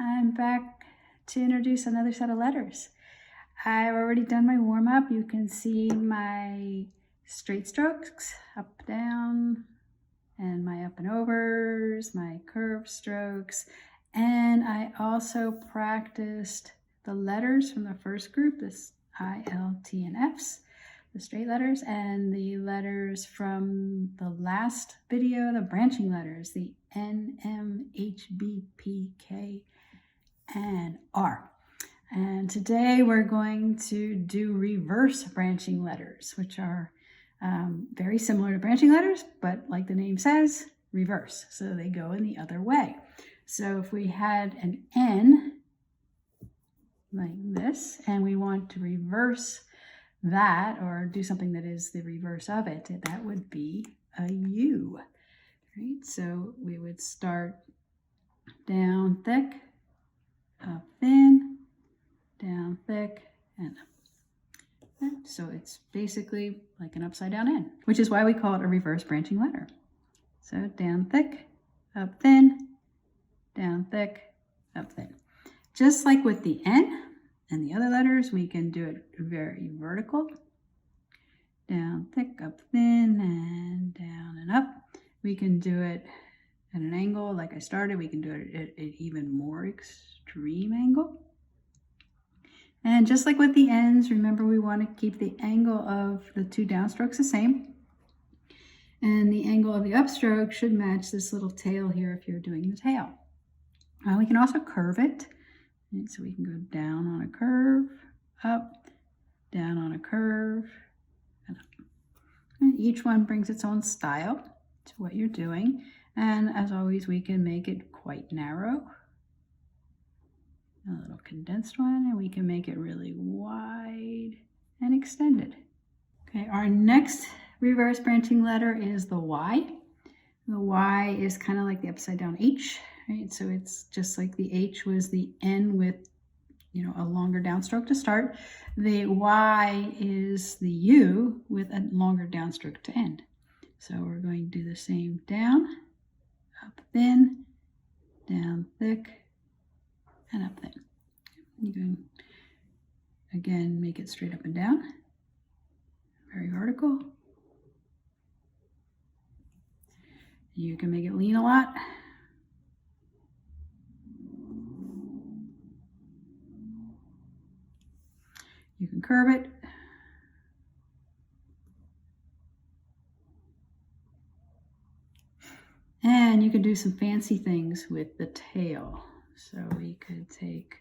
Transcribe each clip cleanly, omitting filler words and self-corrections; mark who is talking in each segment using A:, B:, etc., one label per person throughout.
A: I'm back to introduce another set of letters. I've already done my warm-up. You can see my straight strokes, up, down, and my up and overs, my curved strokes. And I also practiced the letters from the first group, this I, L, T, and Fs, the straight letters, and the letters from the last video, the branching letters, the N, M, H, B, P, K, and R. And today we're going to do reverse branching letters, which are very similar to branching letters, but like the name says, reverse. So they go in the other way. So if we had an N like this, and we want to reverse that or do something that is the reverse of it, that would be a U. Right? So we would start down thick, up thin, down thick, and up. So it's basically like an upside down N, which is why we call it a reverse branching letter. So down thick, up thin, down thick, up thin. Just like with the N and the other letters, we can do it very vertical. Down thick, up thin, and down and up. We can do it at an angle like I started. We can do it at an even more extreme angle. And just like with the N's, remember we want to keep the angle of the two downstrokes the same. And the angle of the upstroke should match this little tail here if you're doing the tail. We can also curve it. And so we can go down on a curve, up, down on a curve, and up. And each one brings its own style to what you're doing. And as always, we can make it quite narrow. A little condensed one, and we can make it really wide and extended. Okay, our next reverse branching letter is the Y. The Y is kind of like the upside down H, right? So it's just like the H was the N with, a longer downstroke to start. The Y is the U with a longer downstroke to end. So we're going to do the same down, up thin, down thick, and up thin. You can, again, make it straight up and down, very vertical. You can make it lean a lot. You can curve it. And you can do some fancy things with the tail. So we could take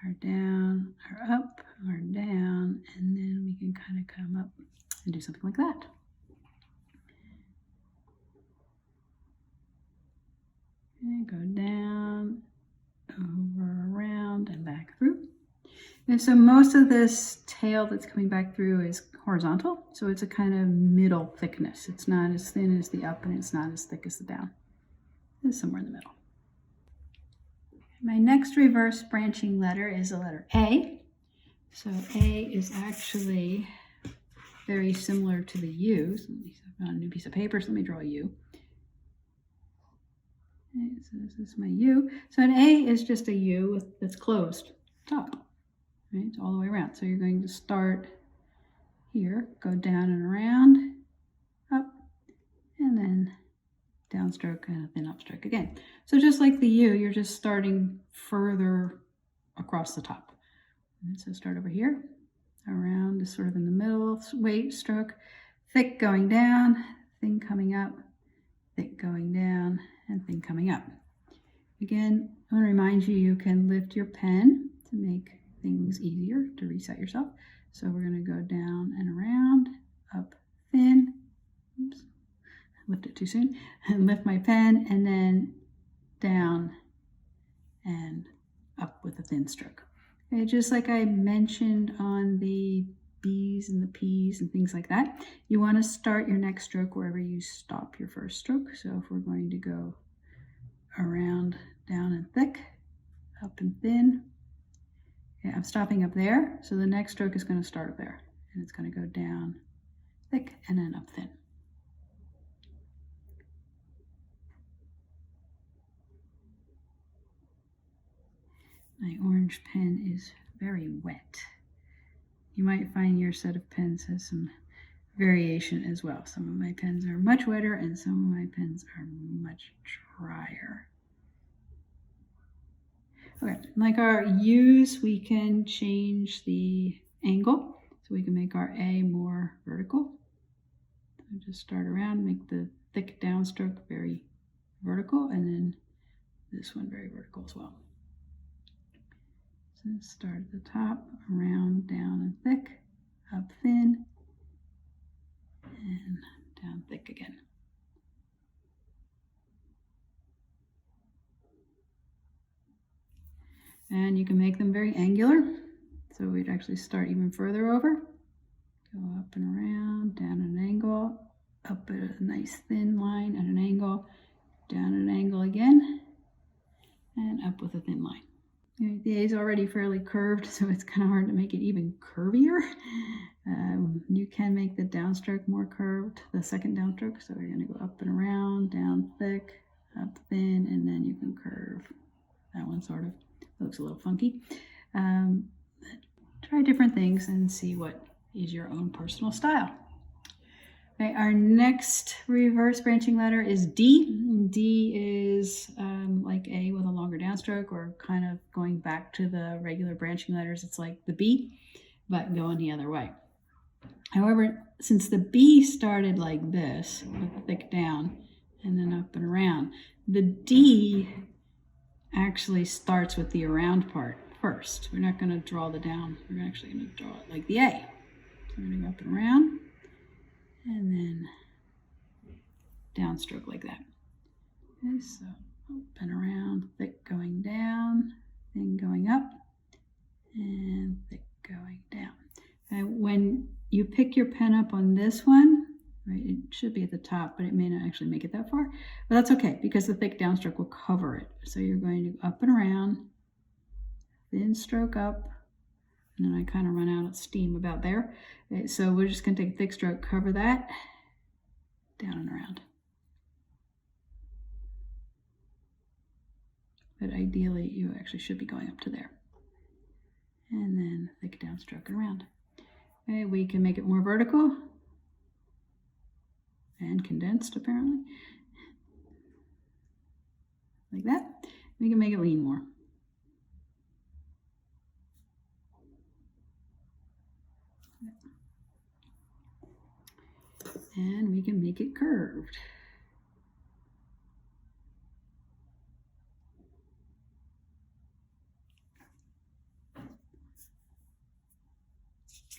A: our down, our up, our down, and then we can kind of come up and do something like that. And go down, over, around, and back through. And so most of this tail that's coming back through is horizontal, so it's a kind of middle thickness. It's not as thin as the up, and it's not as thick as the down. It's somewhere in the middle. My next reverse branching letter is the letter A. So A is actually very similar to the U. So on a new piece of paper, so let me draw a U. Okay, so this is my U. So an A is just a U that's closed top, right? It's all the way around. So you're going to start here, go down and around, up, and then downstroke and then upstroke again. So just like the U, you're just starting further across the top. And so start over here, around is sort of in the middle, weight stroke, thick going down, thin coming up, thick going down, and thin coming up. Again, I want to remind you, you can lift your pen to make things easier to reset yourself. So we're going to go down and around, up, thin, oops, lift it too soon, and lift my pen, and then down and up with a thin stroke. Okay, just like I mentioned on the B's and the P's and things like that, you want to start your next stroke wherever you stop your first stroke. So if we're going to go around, down and thick, up and thin, okay, I'm stopping up there. So the next stroke is going to start up there, and it's going to go down, thick, and then up thin. My orange pen is very wet. You might find your set of pens has some variation as well. Some of my pens are much wetter and some of my pens are much drier. Okay, like our U's, we can change the angle. So we can make our A more vertical. So just start around, make the thick downstroke very vertical, and then this one very vertical as well. So start at the top, around, down and thick, up thin, and down thick again. And you can make them very angular. So we'd actually start even further over. Go up and around, down at an angle, up at a nice thin line at an angle, down at an angle again, and up with a thin line. The A is already fairly curved, so it's kind of hard to make it even curvier. You can make the downstroke more curved, the second downstroke. So we're going to go up and around, down thick, up thin, and then you can curve. That one sort of looks a little funky. Try different things and see what is your own personal style. Okay, our next reverse branching letter is D. D is like A with a longer downstroke, or kind of going back to the regular branching letters. It's like the B, but going the other way. However, since the B started like this, with the thick down, and then up and around, the D actually starts with the around part first. We're not going to draw the down. We're actually going to draw it like the A. So we're going to go up and around, and then downstroke like that. Okay, so up and around, thick going down, thin going up, and thick going down. And when you pick your pen up on this one, right, it should be at the top, but it may not actually make it that far. But that's okay, because the thick downstroke will cover it. So you're going to go up and around, thin stroke up, and then I kind of run out of steam about there. Okay, so we're just going to take a thick stroke, cover that, down and around. But ideally, you actually should be going up to there. And then thick downstroke and around. Okay, we can make it more vertical and condensed, apparently, like that. We can make it lean more. And we can make it curved.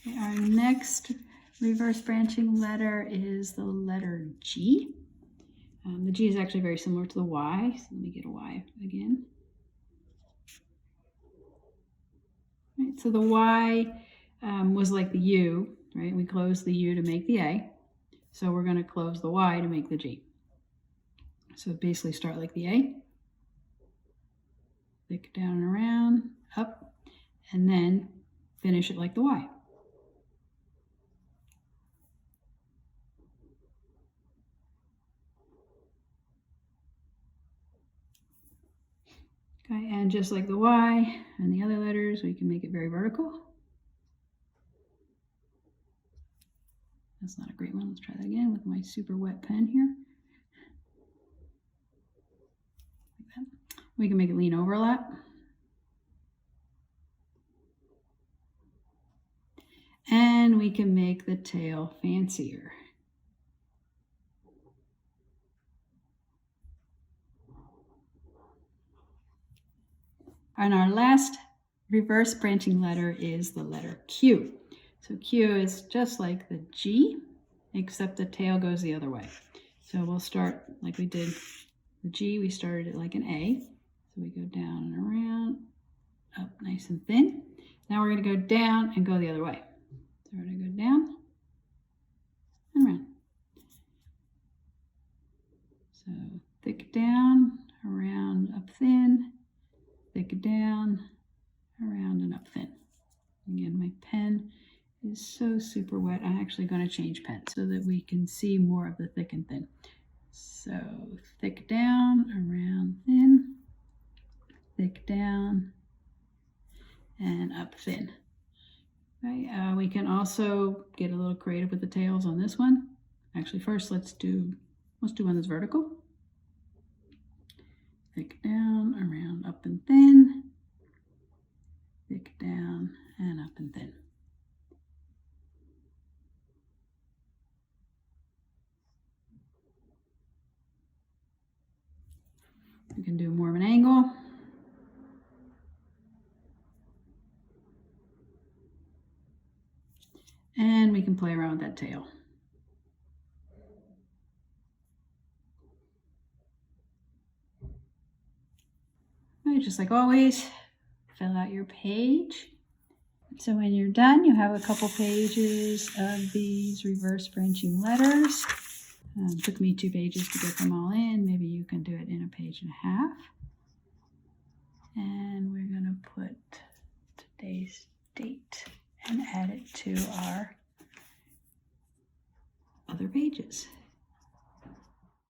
A: Okay, our next reverse branching letter is the letter G. The G is actually very similar to the Y, so let me get a Y again. Right, so the Y was like the U, right? We closed the U to make the A, so we're going to close the Y to make the G. So basically start like the A, thick down and around, up, and then finish it like the Y. Okay, and just like the Y and the other letters, we can make it very vertical. That's not a great one. Let's try that again with my super wet pen here. Like that. We can make it lean over a lot. And we can make the tail fancier. And our last reverse branching letter is the letter Q. So Q is just like the G, except the tail goes the other way. So we'll start like we did the G, we started it like an A. So we go down and around, up nice and thin. Now we're going to go down and go the other way. So we're going to go down and around. So thick down, around, up thin, thick down, around and up thin. Again, my pen is so super wet. I'm actually going to change pen so that we can see more of the thick and thin. So thick down, around thin, thick down, and up thin. Right, we can also get a little creative with the tails on this one. Actually, first let's do one that's vertical. Thick down, around, up and thin. Thick down and up and thin. We can do more of an angle. And we can play around with that tail. Right, just like always, fill out your page. So when you're done, you have a couple pages of these reverse branching letters. Took me 2 pages to get them all in. Maybe you can do it in a page and a half. And we're going to put today's date and add it to our other pages.